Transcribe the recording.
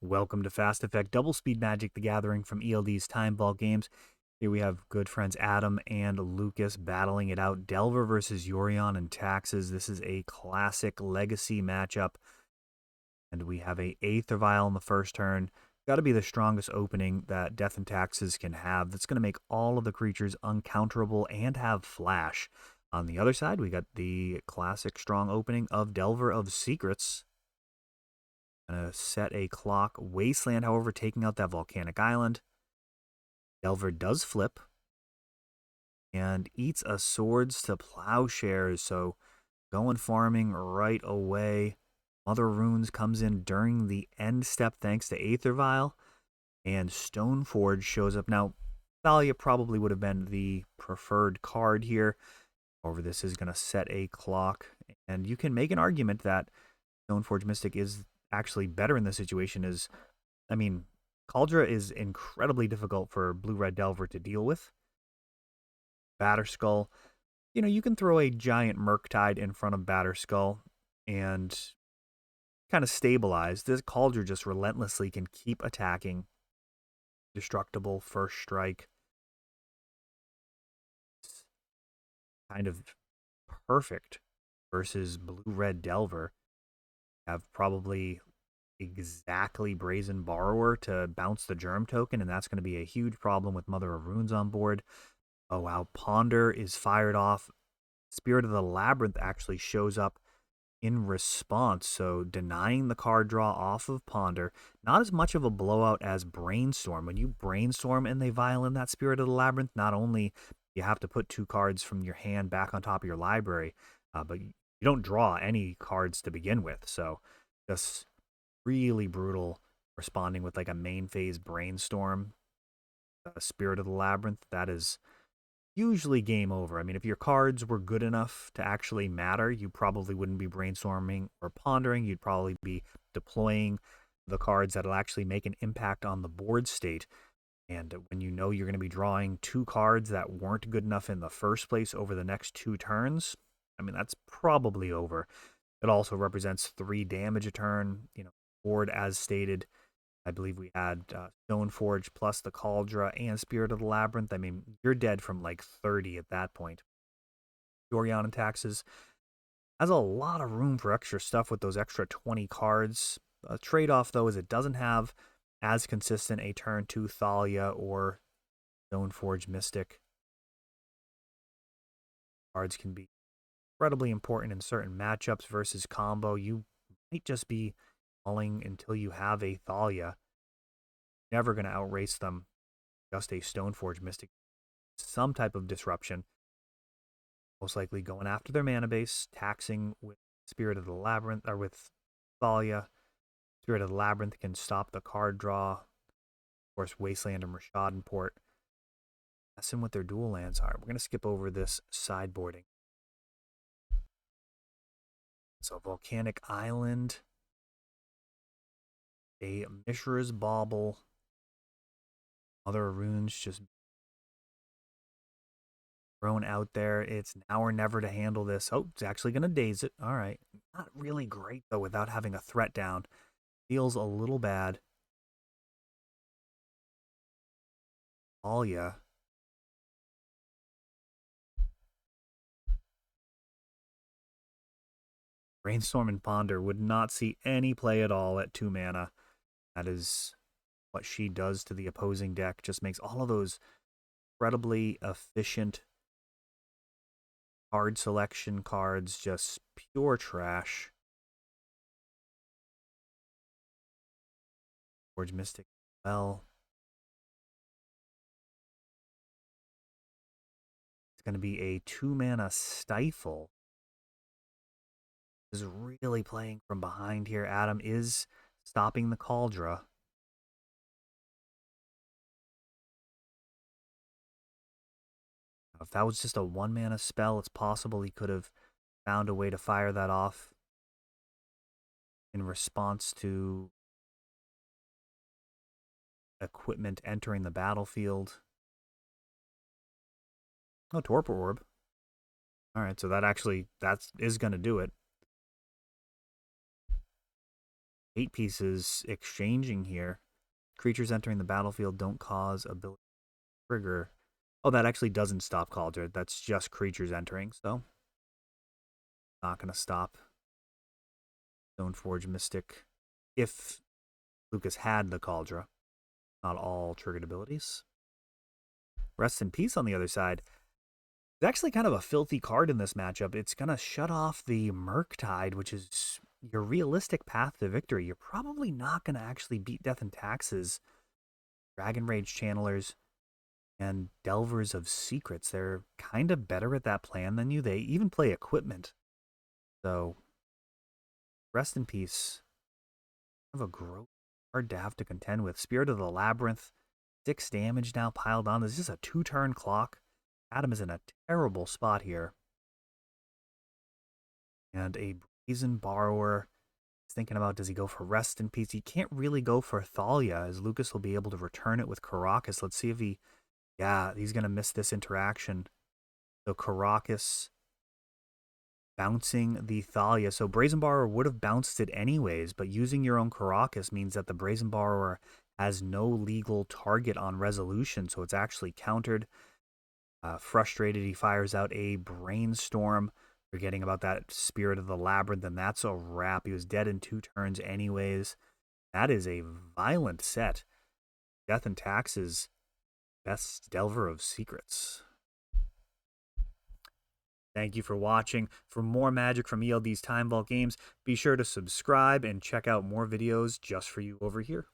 Welcome to Fast Effect Double Speed Magic: The Gathering from ELD's Time Vault Games. Here we have good friends Adam and Lucas battling it out. Delver versus Yorion and Taxes. This is a classic legacy matchup. And we have a Aether Vial in the first turn. Got to be the strongest opening that Death and Taxes can have. That's going to make all of the creatures uncounterable and have flash. On the other side, we got the classic strong opening of Delver of Secrets. Gonna set a clock. Wasteland, however, taking out that volcanic island. Delver does flip and eats a Swords to Plowshares, so going farming right away. Mother Runes comes in during the end step thanks to Aether Vial, and Stoneforge shows up. Now, Thalia probably would have been the preferred card here. However, this is going to set a clock, and you can make an argument that Stoneforge Mystic is actually better in this situation. I mean, Kaldra is incredibly difficult for Blue-Red Delver to deal with. Batterskull, you can throw a giant Murktide in front of Batterskull and kind of stabilize. This Kaldra just relentlessly can keep attacking. Destructible, first strike. It's kind of perfect versus Blue-Red Delver. Have probably exactly Brazen Borrower to bounce the Germ token, and that's going to be a huge problem with Mother of Runes on board. Oh wow, Ponder is fired off. Spirit of the Labyrinth actually shows up in response, so denying the card draw off of Ponder. Not as much of a blowout as Brainstorm. When you Brainstorm and they vial in that Spirit of the Labyrinth, not only you have to put 2 cards from your hand back on top of your library, but you don't draw any cards to begin with, so just really brutal responding with like a main phase Brainstorm, Spirit of the Labyrinth. That is usually game over. I mean, if your cards were good enough to actually matter, you probably wouldn't be brainstorming or pondering. You'd probably be deploying the cards that'll actually make an impact on the board state. And when you know you're going to be drawing 2 cards that weren't good enough in the first place over the next 2 turns, I mean, that's probably over. It also represents 3 damage a turn, board as stated. I believe we had Stoneforge plus the Kaldra and Spirit of the Labyrinth. I mean, you're dead from like 30 at that point. Yorion and Taxes has a lot of room for extra stuff with those extra 20 cards. A trade-off, though, is it doesn't have as consistent a turn 2 Thalia or Stoneforge Mystic. Cards can be incredibly important in certain matchups versus combo. You might just be falling until you have a Thalia. Never going to outrace them. Just a Stoneforge Mystic. Some type of disruption. Most likely going after their mana base, taxing with Spirit of the Labyrinth, or with Thalia. Spirit of the Labyrinth can stop the card draw. Of course, Wasteland and Rishadenport. Messing with their dual lands are. We're going to skip over this sideboarding. So, Volcanic Island. A Mishra's Bauble. Mother of Runes just thrown out there. It's now or never to handle this. Oh, it's actually going to daze it. All right. Not really great, though, without having a threat down. Feels a little bad. Alia. Brainstorm and Ponder would not see any play at all at 2 mana. That is what she does to the opposing deck. Just makes all of those incredibly efficient card selection cards just pure trash. Forge Mystic, well. It's going to be a 2 mana Stifle. Is really playing from behind here. Adam is stopping the Kaldra. If that was just a 1 mana spell, it's possible he could have found a way to fire that off in response to equipment entering the battlefield. Oh, Torpor Orb. Alright, so that is going to do it. 8 pieces exchanging here. Creatures entering the battlefield don't cause ability trigger. Oh, that actually doesn't stop Cauldron. That's just creatures entering, so not going to stop Stoneforge Mystic if Lucas had the Cauldron. Not all triggered abilities. Rest in Peace on the other side. It's actually kind of a filthy card in this matchup. It's going to shut off the Murktide, which is your realistic path to victory. You're probably not going to actually beat Death and Taxes. Dragon Rage Channelers and Delvers of Secrets. They're kind of better at that plan than you. They even play equipment. So, Rest in Peace. Kind of a gross card to have to contend with. Spirit of the Labyrinth. 6 damage now piled on. This is a 2-turn clock. Adam is in a terrible spot here. And a Brazen Borrower is thinking about, does he go for Rest in Peace? He can't really go for Thalia, as Lucas will be able to return it with Karakas. Let's see if he... Yeah, he's going to miss this interaction. So Karakas bouncing the Thalia. So Brazen Borrower would have bounced it anyways, but using your own Karakas means that the Brazen Borrower has no legal target on resolution, so it's actually countered. Frustrated, he fires out a Brainstorm, forgetting about that Spirit of the Labyrinth, and that's a wrap. He was dead in 2 turns anyways. That is a violent set. Death and Taxes, best Delver of Secrets. Thank you for watching. For more magic from ELD's Time Vault games, be sure to subscribe and check out more videos just for you over here.